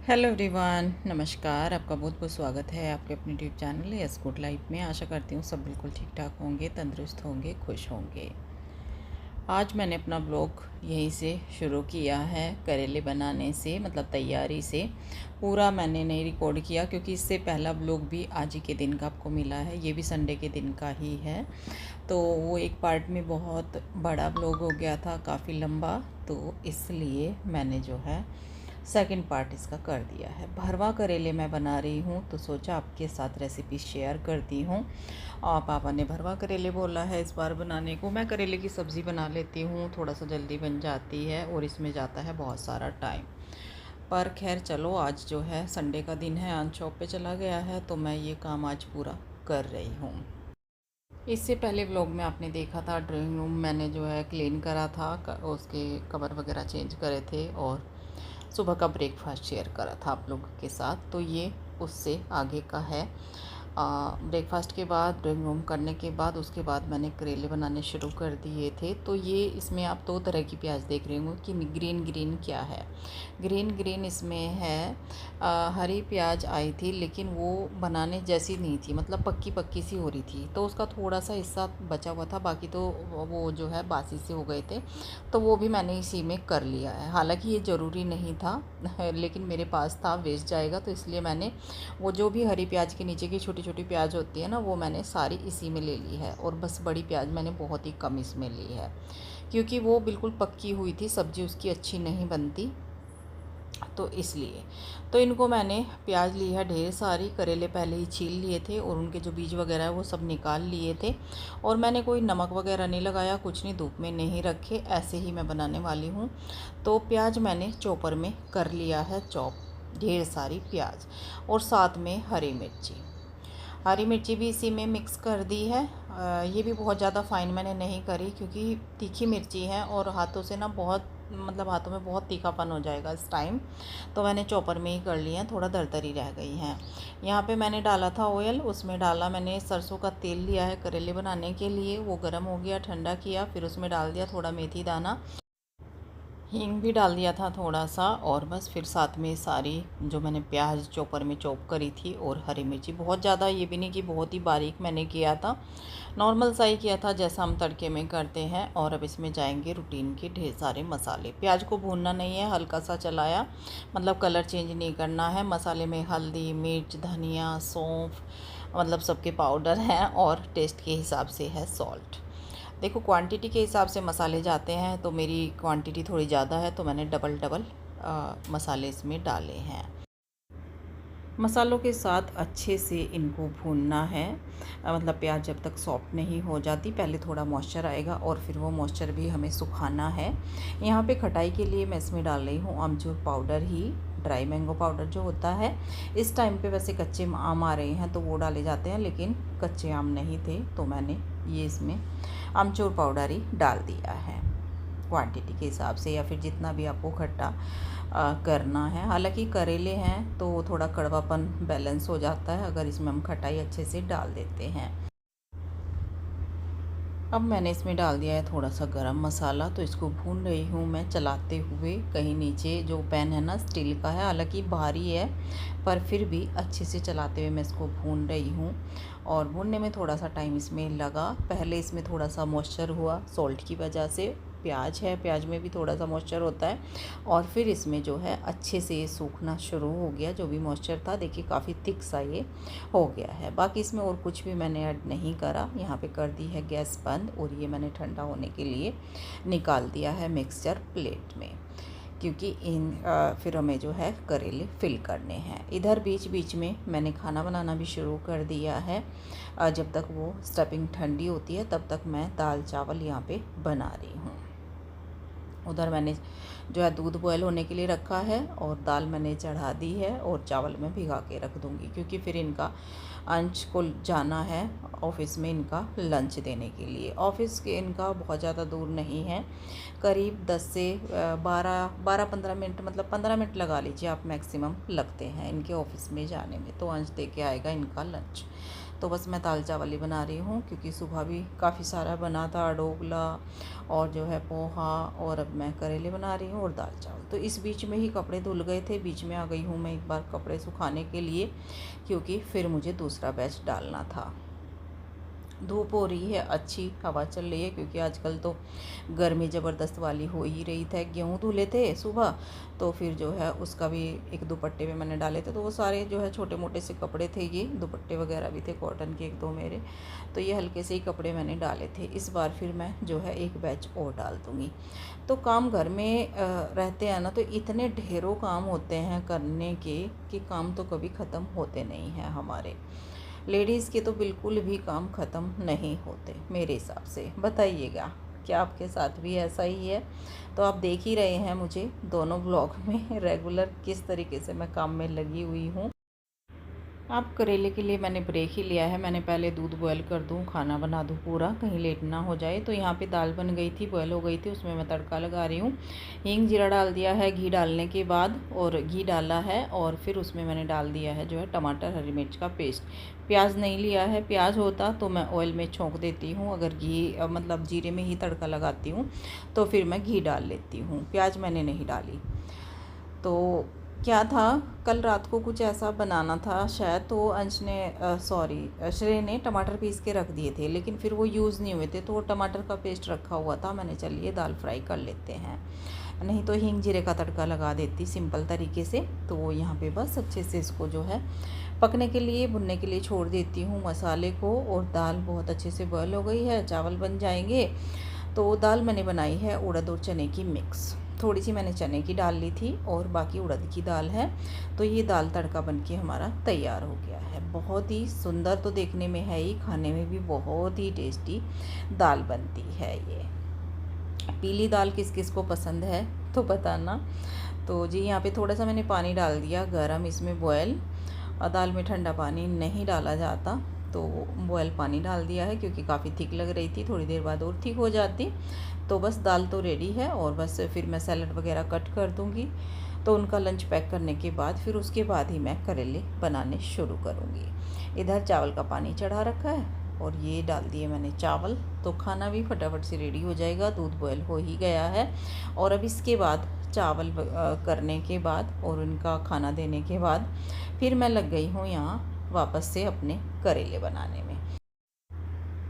Hello everyone, नमस्कार। आपका बहुत बहुत स्वागत है आपके अपने YouTube channel yes good life में। आशा करती हूँ सब बिल्कुल ठीक ठाक होंगे, तंदुरुस्त होंगे, खुश होंगे। आज मैंने अपना ब्लॉग यहीं से शुरू किया है, करेले बनाने से, मतलब तैयारी से। पूरा मैंने नहीं रिकॉर्ड किया क्योंकि इससे पहला ब्लॉग भी आज ही के दिन का आपको मिला है, ये भी संडे के दिन का ही है। तो वो एक पार्ट में बहुत बड़ा ब्लॉग हो गया था, काफ़ी लंबा, तो इसलिए मैंने जो है सेकंड पार्ट इसका कर दिया है। भरवा करेले मैं बना रही हूँ तो सोचा आपके साथ रेसिपी शेयर करती हूँ। और पापा ने भरवा करेले बोला है इस बार बनाने को। मैं करेले की सब्ज़ी बना लेती हूँ, थोड़ा सा जल्दी बन जाती है और इसमें जाता है बहुत सारा टाइम। पर खैर चलो, आज जो है संडे का दिन है, आज शॉप पे चला गया है तो मैं ये काम आज पूरा कर रही हूँ। इससे पहले व्लॉग में आपने देखा था ड्राइंग रूम मैंने जो है क्लीन करा था, उसके कवर वगैरह चेंज करे थे और सुबह का ब्रेकफास्ट शेयर करा था आप लोगों के साथ। तो ये उससे आगे का है। ब्रेकफास्ट के बाद, ड्राइंग रूम करने के बाद, उसके बाद मैंने करेले बनाने शुरू कर दिए थे। तो ये इसमें आप दो तरह की प्याज देख रहे होंगे कि ग्रीन ग्रीन क्या है। ग्रीन ग्रीन इसमें है हरी प्याज आई थी, लेकिन वो बनाने जैसी नहीं थी, मतलब पक्की पक्की सी हो रही थी। तो उसका थोड़ा सा हिस्सा बचा हुआ था, बाकी तो वो जो है बासी से हो गए थे। तो वो भी मैंने इसी में कर लिया है। हालांकि ये ज़रूरी नहीं था लेकिन मेरे पास था, वेस्ट जाएगा, तो इसलिए मैंने वो जो भी हरी प्याज के नीचे की छोटी छोटी प्याज होती है ना, वो मैंने सारी इसी में ले ली है। और बस बड़ी प्याज मैंने बहुत ही कम इसमें ली है क्योंकि वो बिल्कुल पक्की हुई थी, सब्ज़ी उसकी अच्छी नहीं बनती, तो इसलिए। तो इनको मैंने प्याज ली है ढेर सारी। करेले पहले ही छील लिए थे और उनके जो बीज वगैरह है वो सब निकाल लिए थे। और मैंने कोई नमक वगैरह नहीं लगाया, कुछ नहीं, धूप में नहीं रखे, ऐसे ही मैं बनाने वाली हूँ। तो प्याज मैंने चॉपर में कर लिया है चॉप, ढेर सारी प्याज, और साथ में हरी मिर्ची। हरी मिर्ची भी इसी में मिक्स कर दी है। ये भी बहुत ज़्यादा फाइन मैंने नहीं करी क्योंकि तीखी मिर्ची है और हाथों से ना बहुत, मतलब हाथों में बहुत तीखापन हो जाएगा इस टाइम। तो मैंने चॉपर में ही कर ली हैं, थोड़ा दरदरी रह गई हैं। यहाँ पे मैंने डाला था ऑयल, उसमें डाला मैंने सरसों का तेल लिया है करेले बनाने के लिए। वो गर्म हो गया, ठंडा किया, फिर उसमें डाल दिया थोड़ा मेथी दाना, हींग भी डाल दिया था थोड़ा सा, और बस फिर साथ में सारी जो मैंने प्याज चॉपर में चॉप करी थी और हरी मिर्ची, बहुत ज़्यादा ये भी नहीं कि बहुत ही बारीक मैंने किया था, नॉर्मल सा ही किया था जैसा हम तड़के में करते हैं। और अब इसमें जाएंगे रूटीन के ढेर सारे मसाले। प्याज को भूनना नहीं है, हल्का सा चलाया, मतलब कलर चेंज नहीं करना है। मसाले में हल्दी, मिर्च, धनिया, सौंफ, मतलब सबके पाउडर हैं, और टेस्ट के हिसाब से है सॉल्ट। देखो क्वांटिटी के हिसाब से मसाले जाते हैं, तो मेरी क्वांटिटी थोड़ी ज़्यादा है तो मैंने डबल डबल मसाले इसमें डाले हैं। मसालों के साथ अच्छे से इनको भूनना है, मतलब प्याज जब तक सॉफ्ट नहीं हो जाती, पहले थोड़ा मॉइस्चर आएगा और फिर वो मॉइस्चर भी हमें सुखाना है। यहाँ पे खटाई के लिए मैं इसमें डाल रही हूँ अमचूर पाउडर ही, ड्राई मैंगो पाउडर जो होता है। इस टाइम पे वैसे कच्चे आम आ रहे हैं तो वो डाले जाते हैं, लेकिन कच्चे आम नहीं थे तो मैंने ये इसमें अमचूर पाउडर ही डाल दिया है क्वांटिटी के हिसाब से, या फिर जितना भी आपको खट्टा करना है। हालांकि करेले हैं तो थोड़ा कड़वापन बैलेंस हो जाता है अगर इसमें हम खटाई अच्छे से डाल देते हैं। अब मैंने इसमें डाल दिया है थोड़ा सा गरम मसाला, तो इसको भून रही हूँ मैं चलाते हुए। कहीं नीचे जो पैन है ना स्टील का है, हालांकि भारी है, पर फिर भी अच्छे से चलाते हुए मैं इसको भून रही हूँ। और भूनने में थोड़ा सा टाइम इसमें लगा, पहले इसमें थोड़ा सा मॉइस्चर हुआ सॉल्ट की वजह से। प्याज है, प्याज में भी थोड़ा सा मॉइस्चर होता है, और फिर इसमें जो है अच्छे से ये सूखना शुरू हो गया। जो भी मॉइस्चर था देखिए काफ़ी थिक सा ये हो गया है। बाकी इसमें और कुछ भी मैंने ऐड नहीं करा। यहाँ पे कर दी है गैस बंद, और ये मैंने ठंडा होने के लिए निकाल दिया है मिक्सचर प्लेट में, क्योंकि फिर हमें जो है करेले फिल करने हैं। इधर बीच बीच में मैंने खाना बनाना भी शुरू कर दिया है। जब तक वो स्टफिंग ठंडी होती है तब तक मैं दाल चावल यहाँ पे बना रही हूँ। उधर मैंने जो है दूध बॉयल होने के लिए रखा है, और दाल मैंने चढ़ा दी है, और चावल मैं भिगा के रख दूँगी क्योंकि फिर इनका अंश को जाना है ऑफिस में, इनका लंच देने के लिए। ऑफिस के इनका बहुत ज़्यादा दूर नहीं है, करीब 10 से 12-15 मिनट, मतलब 15 मिनट लगा लीजिए आप, मैक्सिमम लगते हैं इनके ऑफिस में जाने में। तो अंश दे के आएगा इनका लंच। तो बस मैं दाल चावल ही बना रही हूँ, क्योंकि सुबह भी काफ़ी सारा बना था, डोगला और जो है पोहा, और अब मैं करेले बना रही हूँ और दाल चावल। तो इस बीच में ही कपड़े धुल गए थे, बीच में आ गई हूँ मैं एक बार कपड़े सुखाने के लिए, क्योंकि फिर मुझे दूसरा बैच डालना था। धूप हो रही है, अच्छी हवा चल रही है, क्योंकि आजकल तो गर्मी ज़बरदस्त वाली हो ही रही था। गेहूँ धुले थे सुबह, तो फिर जो है उसका भी एक दुपट्टे में मैंने डाले थे, तो वो सारे जो है छोटे मोटे से कपड़े थे, ये दुपट्टे वगैरह भी थे कॉटन के 1-2 मेरे, तो ये हल्के से ही कपड़े मैंने डाले थे। इस बार फिर मैं जो है एक बैच और डाल दूँगी। तो काम घर में रहते हैं ना, तो इतने ढेरों काम होते हैं करने के कि काम तो कभी ख़त्म होते नहीं हैं हमारे। लेडीज़ के तो बिल्कुल भी काम ख़त्म नहीं होते मेरे हिसाब से। बताइएगा, क्या आपके साथ भी ऐसा ही है? तो आप देख ही रहे हैं मुझे दोनों ब्लॉग में रेगुलर किस तरीके से मैं काम में लगी हुई हूँ। अब करेले के लिए मैंने ब्रेक ही लिया है। मैंने पहले दूध बॉयल कर दूँ, खाना बना दूँ पूरा, कहीं लेट ना हो जाए। तो यहाँ पे दाल बन गई थी, बॉयल हो गई थी, उसमें मैं तड़का लगा रही हूँ। हींग जीरा डाल दिया है घी डालने के बाद, और घी डाला है, और फिर उसमें मैंने डाल दिया है जो है टमाटर हरी मिर्च का पेस्ट। प्याज नहीं लिया है, प्याज होता तो मैं ऑयल में छोंक देती हूँ, अगर घी मतलब जीरे में ही तड़का लगाती हूँ तो फिर मैं घी डाल लेती हूँ, प्याज मैंने नहीं डाली। तो क्या था, कल रात को कुछ ऐसा बनाना था शायद, तो अंश ने श्रेय ने टमाटर पीस के रख दिए थे, लेकिन फिर वो यूज़ नहीं हुए थे, तो वो टमाटर का पेस्ट रखा हुआ था। मैंने चलिए दाल फ्राई कर लेते हैं, नहीं तो हींग जीरे का तड़का लगा देती सिंपल तरीके से। तो यहाँ पे बस अच्छे से इसको जो है पकने के लिए, भुनने के लिए छोड़ देती हूँ मसाले को, और दाल बहुत अच्छे से बॉयल हो गई है, चावल बन जाएंगे। तो दाल मैंने बनाई है उड़द और चने की मिक्स, थोड़ी सी मैंने चने की डाल ली थी और बाकी उड़द की दाल है। तो ये दाल तड़का बनके हमारा तैयार हो गया है। बहुत ही सुंदर तो देखने में है ही, खाने में भी बहुत ही टेस्टी दाल बनती है ये। पीली दाल किस किस को पसंद है तो बताना। तो जी यहाँ पे थोड़ा सा मैंने पानी डाल दिया गरम, इसमें बॉयल, दाल में ठंडा पानी नहीं डाला जाता, तो बॉयल पानी डाल दिया है, क्योंकि काफ़ी थिक लग रही थी, थोड़ी देर बाद और थिक हो जाती। तो बस दाल तो रेडी है, और बस फिर मैं सैलड वगैरह कट कर दूँगी। तो उनका लंच पैक करने के बाद फिर उसके बाद ही मैं करेले बनाने शुरू करूँगी। इधर चावल का पानी चढ़ा रखा है, और ये डाल दिए मैंने चावल, तो खाना भी फटाफट से रेडी हो जाएगा। दूध बॉयल हो ही गया है, और अब इसके बाद चावल करने के बाद और उनका खाना देने के बाद फिर मैं लग गई हूँ यहाँ वापस से अपने करेले बनाने में।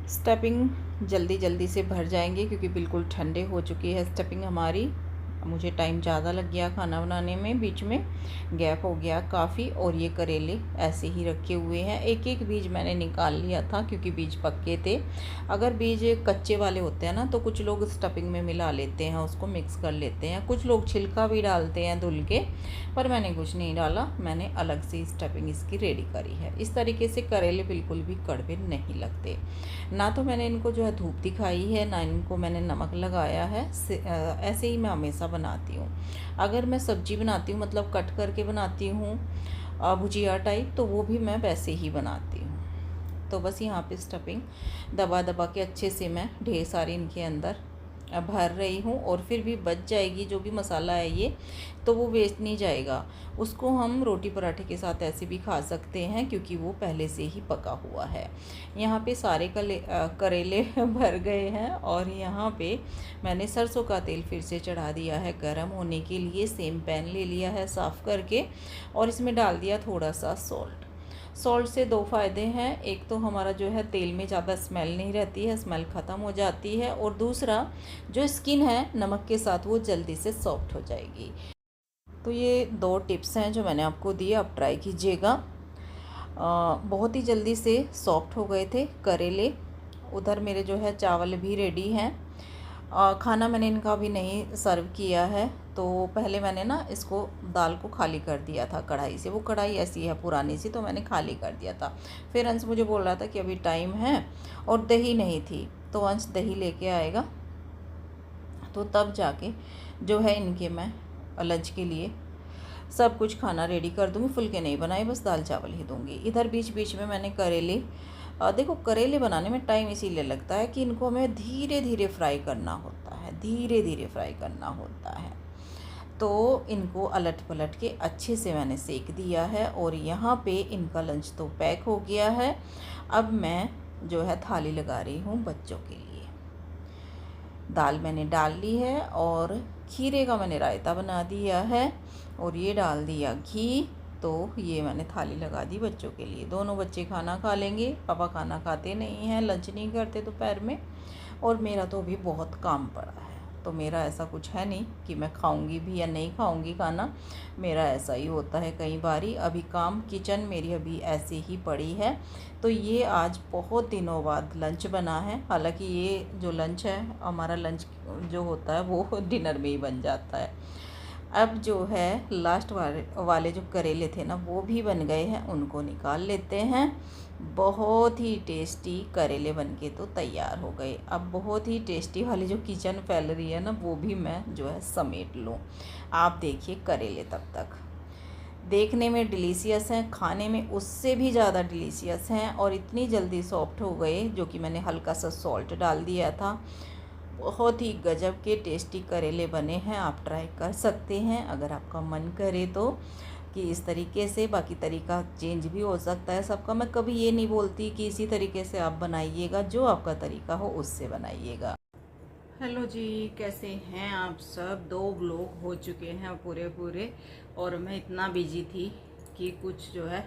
स्टफिंग जल्दी जल्दी से भर जाएंगे, क्योंकि बिल्कुल ठंडे हो चुकी है स्टफिंग हमारी। मुझे टाइम ज़्यादा लग गया खाना बनाने में, बीच में गैप हो गया काफ़ी। और ये करेले ऐसे ही रखे हुए हैं, एक एक बीज मैंने निकाल लिया था, क्योंकि बीज पक्के थे। अगर बीज कच्चे वाले होते हैं ना, तो कुछ लोग स्टफिंग में मिला लेते हैं, उसको मिक्स कर लेते हैं, कुछ लोग छिलका भी डालते हैं धुल के, पर मैंने कुछ नहीं डाला, मैंने अलग से स्टफिंग इसकी रेडी करी है। इस तरीके से करेले बिल्कुल भी कड़वे नहीं लगते। ना तो मैंने इनको जो है धूप दिखाई है, ना इनको मैंने नमक लगाया है, ऐसे ही मैं हमेशा बनाती हूँ। अगर मैं सब्जी बनाती हूँ, मतलब कट करके बनाती हूँ भुजिया टाइप, तो वो भी मैं वैसे ही बनाती हूँ। तो बस यहाँ पे स्टफिंग दबा दबा के अच्छे से मैं ढेर सारी इनके अंदर भर रही हूँ, और फिर भी बच जाएगी जो भी मसाला है ये, तो वो वेस्ट नहीं जाएगा। उसको हम रोटी पराठे के साथ ऐसे भी खा सकते हैं, क्योंकि वो पहले से ही पका हुआ है। यहाँ पे सारे करेले भर गए हैं, और यहाँ पे मैंने सरसों का तेल फिर से चढ़ा दिया है गरम होने के लिए। सेम पैन ले लिया है साफ़ करके, और इसमें डाल दिया थोड़ा सा सॉल्ट। सॉल्ट से दो फ़ायदे हैं, एक तो हमारा जो है तेल में ज़्यादा स्मेल नहीं रहती है, स्मेल ख़त्म हो जाती है, और दूसरा जो स्किन है नमक के साथ वो जल्दी से सॉफ्ट हो जाएगी। तो ये 2 टिप्स हैं जो मैंने आपको दिए, आप ट्राई कीजिएगा। बहुत ही जल्दी से सॉफ्ट हो गए थे करेले। उधर मेरे जो है चावल भी रेडी हैं। खाना मैंने इनका अभी नहीं सर्व किया है, तो पहले मैंने ना इसको दाल को खाली कर दिया था कढ़ाई से। वो कढ़ाई ऐसी है पुरानी सी, तो मैंने खाली कर दिया था। फिर अंश मुझे बोल रहा था कि अभी टाइम है, और दही नहीं थी, तो अंश दही लेके आएगा, तो तब जाके जो है इनके मैं लंच के लिए सब कुछ खाना रेडी कर दूँगी। फुल्के नहीं बनाए, बस दाल चावल ही दूँगी। इधर बीच बीच में मैंने करेले, देखो करेले बनाने में टाइम इसीलिए लगता है कि इनको हमें धीरे धीरे फ्राई करना होता है, धीरे धीरे फ्राई करना होता है। तो इनको अलट पलट के अच्छे से मैंने सेक दिया है और यहाँ पे इनका लंच तो पैक हो गया है। अब मैं जो है थाली लगा रही हूँ बच्चों के लिए। दाल मैंने डाल ली है और खीरे का मैंने रायता बना दिया है और ये डाल दिया घी। तो ये मैंने थाली लगा दी बच्चों के लिए। दोनों बच्चे खाना खा लेंगे, पापा खाना खाते नहीं हैं, लंच नहीं करते दोपहर में, और मेरा तो अभी बहुत काम पड़ा है। तो मेरा ऐसा कुछ है नहीं कि मैं खाऊंगी भी या नहीं खाऊंगी खाना, मेरा ऐसा ही होता है कई बारी। अभी काम किचन मेरी अभी ऐसे ही पड़ी है। तो ये आज बहुत दिनों बाद लंच बना है। हालांकि ये जो लंच है, हमारा लंच जो होता है वो डिनर में ही बन जाता है। अब जो है लास्ट वाले जो करेले थे ना, वो भी बन गए हैं, उनको निकाल लेते हैं। बहुत ही टेस्टी करेले बनके तो तैयार हो गए। अब बहुत ही टेस्टी वाली जो किचन फैल रही है ना, वो भी मैं जो है समेट लूँ। आप देखिए करेले तब तक देखने में डिलीशियस हैं, खाने में उससे भी ज़्यादा डिलीशियस हैं और इतनी जल्दी सॉफ्ट हो गए, जो कि मैंने हल्का सा सॉल्ट डाल दिया था। बहुत ही गजब के टेस्टी करेले बने हैं। आप ट्राई कर सकते हैं अगर आपका मन करे तो, कि इस तरीके से। बाकी तरीका चेंज भी हो सकता है सबका। मैं कभी ये नहीं बोलती कि इसी तरीके से आप बनाइएगा, जो आपका तरीका हो उससे बनाइएगा। हेलो जी, कैसे हैं आप सब? 2 व्लॉग हो चुके हैं पूरे और मैं इतना बिजी थी कि कुछ जो है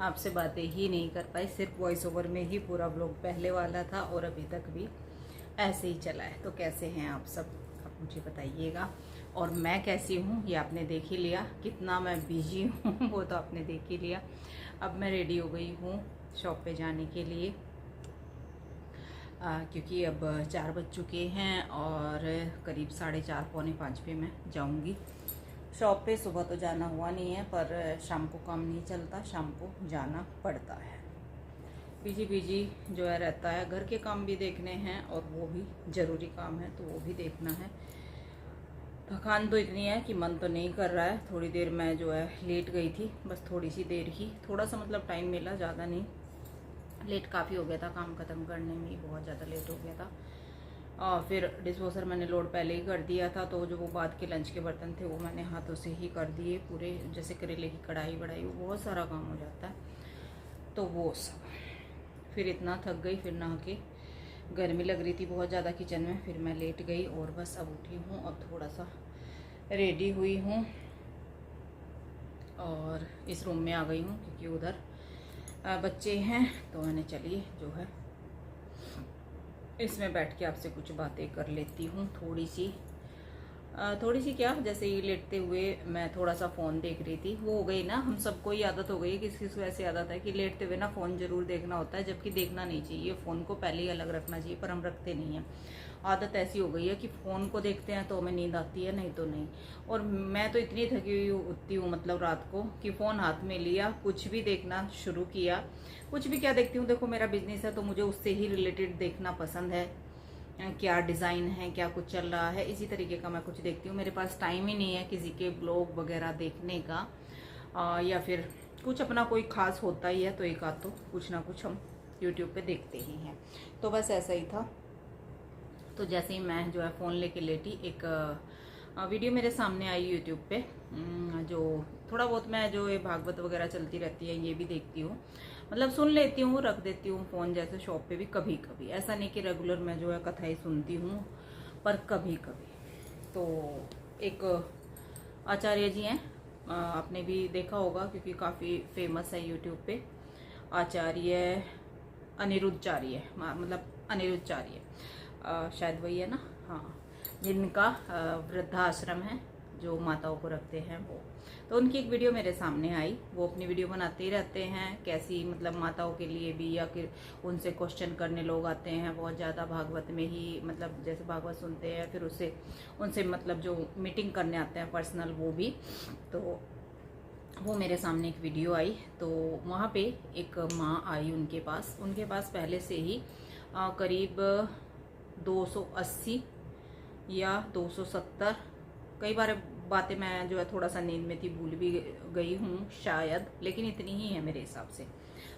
आपसे बातें ही नहीं कर पाई। सिर्फ वॉइस ओवर में ही पूरा व्लॉग पहले वाला था और अभी तक भी ऐसे ही चला है। तो कैसे हैं आप सब, आप मुझे बताइएगा। और मैं कैसी हूँ ये आपने देख ही लिया, कितना मैं बिजी हूँ वो तो आपने देख ही लिया। अब मैं रेडी हो गई हूँ शॉप पे जाने के लिए, क्योंकि अब 4 बज चुके हैं और करीब 4:30 पौने 5 पे मैं जाऊँगी शॉप पे। सुबह तो जाना हुआ नहीं है, पर शाम को काम नहीं चलता, शाम को जाना पड़ता है। बिजी जो है रहता है, घर के काम भी देखने हैं और वो भी ज़रूरी काम है तो वो भी देखना है। थकान तो इतनी है कि मन तो नहीं कर रहा है। थोड़ी देर मैं जो है लेट गई थी, बस थोड़ी सी देर ही, थोड़ा सा मतलब टाइम मिला, ज़्यादा नहीं। लेट काफ़ी हो गया था, काम ख़त्म करने में ही बहुत ज़्यादा लेट हो गया था। और फिर डिशवॉशर मैंने लोड पहले ही कर दिया था, तो जो वो बाद के लंच के बर्तन थे वो मैंने हाथों से ही कर दिए पूरे। जैसे करेले की कढ़ाई बढ़ाई, वो बहुत सारा काम हो जाता है, तो वो सब। फिर इतना थक गई, फिर नहा के, गर्मी लग रही थी बहुत ज़्यादा किचन में, फिर मैं लेट गई और बस अब उठी हूँ। अब थोड़ा सा रेडी हुई हूँ और इस रूम में आ गई हूँ, क्योंकि उधर बच्चे हैं। तो मैंने चलिए जो है इसमें बैठ के आपसे कुछ बातें कर लेती हूँ। थोड़ी सी क्या, जैसे ही लेटते हुए मैं थोड़ा सा फ़ोन देख रही थी। वो हो गई ना, हम सबको ही आदत हो गई है, किसी को ऐसी आदत है कि लेटते हुए ना फ़ोन ज़रूर देखना होता है, जबकि देखना नहीं चाहिए। फ़ोन को पहले ही अलग रखना चाहिए, पर हम रखते नहीं हैं। आदत ऐसी हो गई है कि फ़ोन को देखते हैं तो हमें नींद आती है, नहीं तो नहीं। और मैं तो इतनी थकी हुई होती हूँ मतलब रात को, कि फ़ोन हाथ में लिया, कुछ भी देखना शुरू किया। कुछ भी क्या देखती हूँ, देखो मेरा बिजनेस है तो मुझे उससे ही रिलेटेड देखना पसंद है। क्या डिज़ाइन है, क्या कुछ चल रहा है, इसी तरीके का मैं कुछ देखती हूँ। मेरे पास टाइम ही नहीं है किसी के ब्लॉग वगैरह देखने का, या फिर कुछ अपना कोई ख़ास होता ही है तो एक आध तो कुछ ना कुछ हम यूट्यूब पे देखते ही हैं। तो बस ऐसा ही था। तो जैसे ही मैं जो है फ़ोन लेके लेटी, एक वीडियो मेरे सामने आई यूट्यूब पे, जो थोड़ा बहुत मैं जो ये भागवत वगैरह चलती रहती है ये भी देखती हूँ, मतलब सुन लेती हूँ, रख देती हूँ फ़ोन। जैसे शॉप पे भी कभी कभी, ऐसा नहीं कि रेगुलर मैं जो है कथाएं सुनती हूँ, पर कभी कभी। तो एक आचार्य जी हैं, आपने भी देखा होगा क्योंकि काफ़ी फेमस है यूट्यूब पे, आचार्य अनिरुद्धाचार्य, मतलब अनिरुद्धाचार्य, शायद वही है ना, हाँ। जिनका वृद्धाश्रम है, जो माताओं को रखते हैं वो। तो उनकी एक वीडियो मेरे सामने आई। वो अपनी वीडियो बनाते ही रहते हैं, कैसी मतलब माताओं के लिए भी, या फिर उनसे क्वेश्चन करने लोग आते हैं बहुत ज़्यादा भागवत में ही, मतलब जैसे भागवत सुनते हैं फिर उससे उनसे मतलब जो मीटिंग करने आते हैं पर्सनल, वो भी। तो वो मेरे सामने एक वीडियो आई, तो वहाँ पे एक माँ आई उनके पास पहले से ही करीब 280 या 270, कई बार बातें मैं जो है थोड़ा सा नींद में थी, भूल भी गई हूँ शायद, लेकिन इतनी ही है मेरे हिसाब से।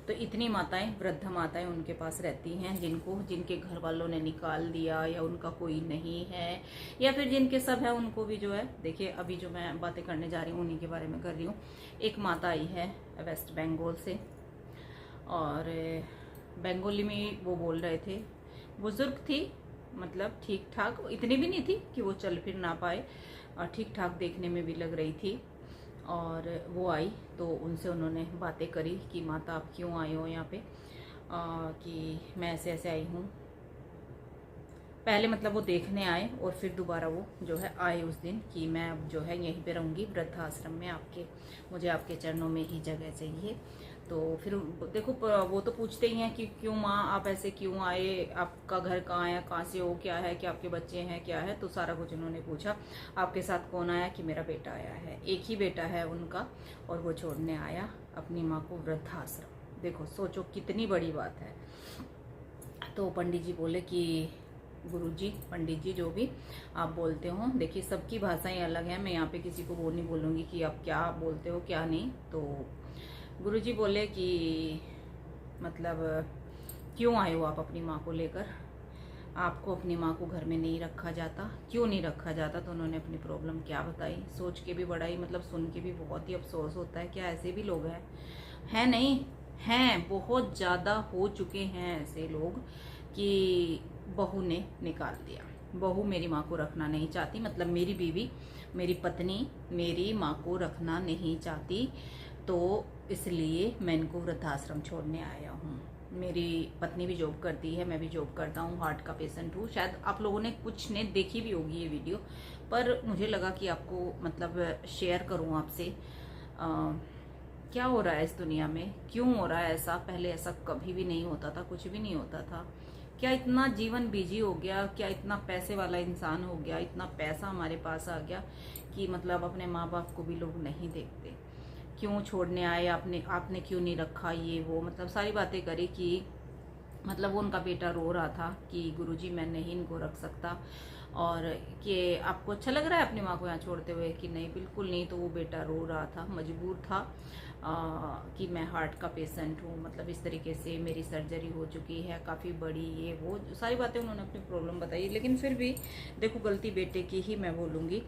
तो इतनी माताएं, वृद्ध माताएं उनके पास रहती हैं जिनके घर वालों ने निकाल दिया, या उनका कोई नहीं है, या फिर जिनके सब है उनको भी जो है, देखिए अभी जो मैं बातें करने जा रही हूँ उन्हीं के बारे में कर रही हूँ। एक माता आई है वेस्ट बंगाल से, और बंगाली में वो बोल रहे थे, बुजुर्ग थी, मतलब ठीक ठाक, इतनी भी नहीं थी कि वो चल फिर ना पाए, और ठीक ठाक देखने में भी लग रही थी। और वो आई तो उनसे उन्होंने बातें करी कि माता आप क्यों आए हो यहाँ पे, कि मैं ऐसे ऐसे आई हूँ। पहले मतलब वो देखने आए और फिर दोबारा वो जो है आए उस दिन कि मैं अब जो है यहीं पे रहूँगी वृद्धाश्रम में, मुझे आपके चरणों में ही जगह चाहिए। तो फिर देखो वो तो पूछते ही हैं कि क्यों माँ आप ऐसे क्यों आए, आपका घर कहाँ है, कहाँ से हो, क्या है, क्या आपके बच्चे हैं, क्या है। तो सारा कुछ उन्होंने पूछा। आपके साथ कौन आया, कि मेरा बेटा आया है, एक ही बेटा है उनका, और वो छोड़ने आया अपनी माँ को वृद्धाश्रम। देखो सोचो कितनी बड़ी बात है। तो पंडित जी बोले कि गुरुजी, पंडित जी जो भी आप बोलते हो, देखिए सबकी भाषाएं अलग हैं, मैं यहाँ पे किसी को वो नहीं बोलूँगी कि आप क्या बोलते हो क्या नहीं। तो गुरुजी बोले कि मतलब क्यों आए हो आप अपनी माँ को लेकर, आपको अपनी माँ को घर में नहीं रखा जाता, क्यों नहीं रखा जाता। तो उन्होंने अपनी प्रॉब्लम क्या बताई, सोच के भी बड़ा ही मतलब सुन के भी बहुत ही अफसोस होता है। क्या ऐसे भी लोग हैं नहीं हैं, बहुत ज़्यादा हो चुके हैं ऐसे लोग कि बहू ने निकाल दिया, बहू मेरी माँ को रखना नहीं चाहती, मतलब मेरी बीवी, मेरी पत्नी मेरी माँ को रखना नहीं चाहती, तो इसलिए मैं इनको वृद्धाश्रम छोड़ने आया हूँ। मेरी पत्नी भी जॉब करती है, मैं भी जॉब करता हूँ, हार्ट का पेशेंट हूँ। शायद आप लोगों ने कुछ ने देखी भी होगी ये वीडियो, पर मुझे लगा कि आपको मतलब शेयर करूँ आपसे क्या हो रहा है इस दुनिया में, क्यों हो रहा है ऐसा। पहले ऐसा कभी भी नहीं होता था, कुछ भी नहीं होता था। क्या इतना जीवन बिजी हो गया, क्या इतना पैसे वाला इंसान हो गया, इतना पैसा हमारे पास आ गया कि मतलब अपने माँ बाप को भी लोग नहीं देखते। क्यों छोड़ने आए आपने क्यों नहीं रखा, ये वो मतलब सारी बातें करी कि मतलब वो उनका बेटा रो रहा था कि गुरुजी मैं नहीं इनको रख सकता, और कि आपको अच्छा लग रहा है अपनी माँ को यहाँ छोड़ते हुए, कि नहीं बिल्कुल नहीं। तो वो बेटा रो रहा था, मजबूर था कि मैं हार्ट का पेशेंट हूँ, मतलब इस तरीके से मेरी सर्जरी हो चुकी है काफ़ी बड़ी, ये वो सारी बातें उन्होंने अपनी प्रॉब्लम बताई। लेकिन फिर भी देखो गलती बेटे की ही मैं बोलूँगी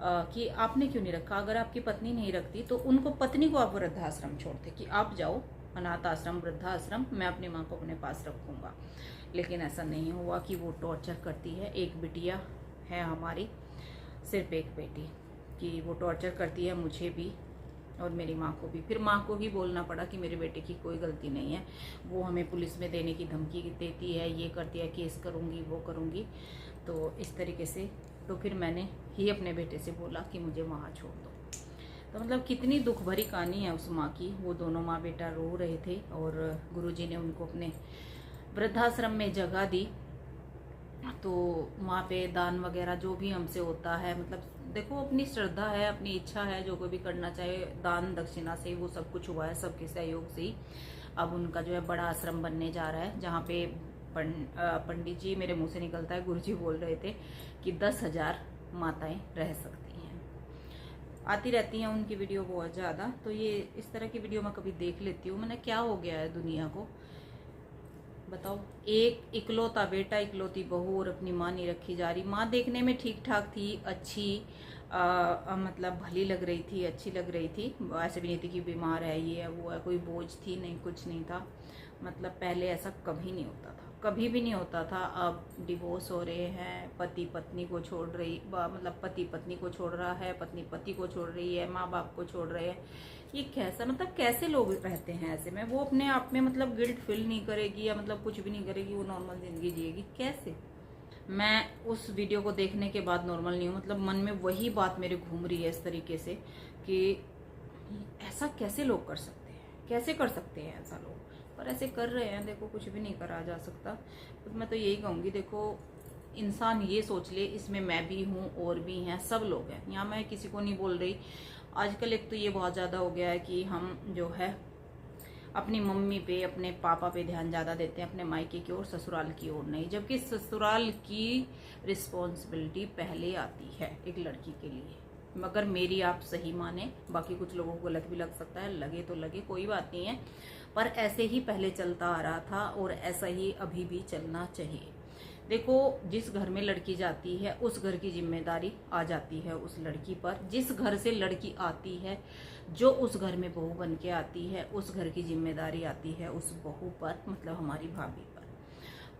कि आपने क्यों नहीं रखा। अगर आपकी पत्नी नहीं रखती तो उनको, पत्नी को आप वृद्धाश्रम छोड़ते कि आप जाओ अनाथ आश्रम, वृद्धाश्रम, मैं अपनी माँ को अपने पास रखूँगा। लेकिन ऐसा नहीं हुआ कि वो टॉर्चर करती है। एक बिटिया है हमारी, सिर्फ एक बेटी, कि वो टॉर्चर करती है मुझे भी और मेरी माँ को भी। फिर माँ को ही बोलना पड़ा कि मेरे बेटे की कोई गलती नहीं है, वो हमें पुलिस में देने की धमकी देती है, ये करती है, केस करूँगी, वो करूँगी। तो इस तरीके से तो फिर मैंने ही अपने बेटे से बोला कि मुझे वहाँ छोड़ दो। तो मतलब कितनी दुख भरी कहानी है उस माँ की। वो दोनों माँ बेटा रो रहे थे और गुरुजी ने उनको अपने वृद्धाश्रम में जगह दी। तो वहाँ पे दान वगैरह जो भी हमसे होता है, मतलब देखो अपनी श्रद्धा है, अपनी इच्छा है, जो कोई भी करना चाहे, दान दक्षिणा से वो सब कुछ हुआ है, सबके सहयोग से ही अब उनका जो है बड़ा आश्रम बनने जा रहा है, जहाँ पे पंडित जी, मेरे मुंह से निकलता है, गुरुजी बोल रहे थे कि 10,000 माताएं रह सकती हैं। आती रहती हैं उनकी वीडियो बहुत ज़्यादा, तो ये इस तरह की वीडियो मैं कभी देख लेती हूँ। मैंने क्या हो गया है दुनिया को, बताओ। एक इकलौता बेटा, इकलौती बहू, और अपनी माँ नहीं रखी जा रही। माँ देखने में ठीक ठाक थी, अच्छी मतलब भली लग रही थी, अच्छी लग रही थी, ऐसे भी नहीं थी कि बीमार है, ये है वो है, कोई बोझ थी नहीं, कुछ नहीं था। मतलब पहले ऐसा कभी नहीं होता था, कभी भी नहीं होता था। अब डिवोर्स हो रहे हैं, पति पत्नी को छोड़ रही, मतलब पति पत्नी को छोड़ रहा है, पत्नी पति को छोड़ रही है, माँ बाप को छोड़ रहे हैं। ये कैसा, मतलब कैसे लोग रहते हैं ऐसे में। वो अपने आप में मतलब गिल्ट फील नहीं करेगी, या मतलब कुछ भी नहीं करेगी, वो नॉर्मल जिंदगी जिएगी कैसे। मैं उस वीडियो को देखने के बाद नॉर्मल नहीं हूँ, मतलब मन में वही बात मेरे घूम रही है इस तरीके से कि ऐसा कैसे लोग कर सकते हैं, कैसे कर सकते हैं ऐसा लोग, पर ऐसे कर रहे हैं। देखो कुछ भी नहीं करा जा सकता। तो मैं तो यही कहूँगी, देखो इंसान ये सोच ले इसमें मैं भी हूँ और भी हैं, सब लोग हैं, यहाँ मैं किसी को नहीं बोल रही। आजकल एक तो ये बहुत ज़्यादा हो गया है कि हम जो है अपनी मम्मी पे, अपने पापा पे ध्यान ज़्यादा देते हैं, अपने मायके की ओर, ससुराल की ओर नहीं। जबकि ससुराल की रिस्पॉन्सिबिलिटी पहले आती है एक लड़की के लिए, मगर मेरी आप सही माने, बाकी कुछ लोगों को गलत भी लग सकता है, लगे तो लगे, कोई बात नहीं है, पर ऐसे ही पहले चलता आ रहा था और ऐसा ही अभी भी चलना चाहिए। देखो, जिस घर में लड़की जाती है उस घर की जिम्मेदारी आ जाती है उस लड़की पर। जिस घर से लड़की आती है, जो उस घर में बहू बन के आती है, उस घर की जिम्मेदारी आती है उस बहू पर, मतलब हमारी भाभी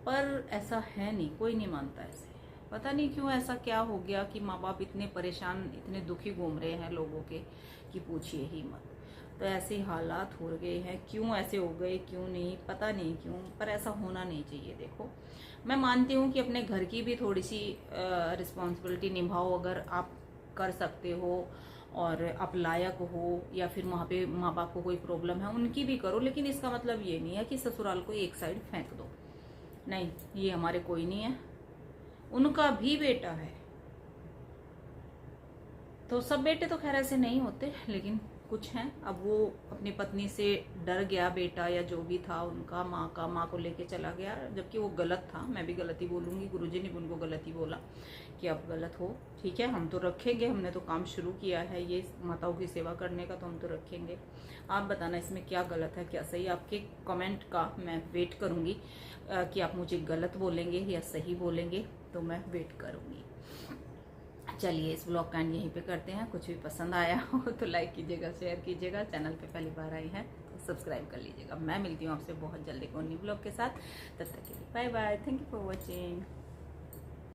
पर ऐसा है नहीं, कोई नहीं मानता ऐसे। पता नहीं क्यों ऐसा क्या हो गया कि माँ बाप इतने परेशान, इतने दुखी घूम रहे हैं लोगों के कि पूछिए ही मत। तो ऐसे हालात हो गए हैं, क्यों ऐसे हो गए, क्यों नहीं, पता नहीं क्यों, पर ऐसा होना नहीं चाहिए। देखो, मैं मानती हूँ कि अपने घर की भी थोड़ी सी रिस्पॉन्सिबिलिटी निभाओ, अगर आप कर सकते हो और आप लायक हो, या फिर वहाँ पे माँ बाप को कोई प्रॉब्लम है उनकी भी करो, लेकिन इसका मतलब ये नहीं है कि ससुराल को एक साइड फेंक दो। नहीं, ये हमारे कोई नहीं है, उनका भी बेटा है। तो सब बेटे तो खैर ऐसे नहीं होते, लेकिन कुछ हैं। अब वो अपनी पत्नी से डर गया बेटा, या जो भी था उनका, माँ को लेके चला गया, जबकि वो गलत था। मैं भी गलत ही बोलूँगी, गुरुजी ने भी उनको गलत ही बोला कि आप गलत हो। ठीक है, हम तो रखेंगे, हमने तो काम शुरू किया है ये माताओं की सेवा करने का, तो हम तो रखेंगे। आप बताना इसमें क्या गलत है क्या सही, आपके कमेंट का मैं वेट करूँगी कि आप मुझे गलत बोलेंगे या सही बोलेंगे, तो मैं वेट करूँगी। चलिए, इस ब्लॉग का एंड यहीं पे करते हैं। कुछ भी पसंद आया हो तो लाइक कीजिएगा, शेयर कीजिएगा, चैनल पे पहली बार आई हैं तो सब्सक्राइब कर लीजिएगा। मैं मिलती हूँ आपसे बहुत जल्दी कोई न्यू ब्लॉग के साथ, तब तक के लिए bye bye, thank you for watching.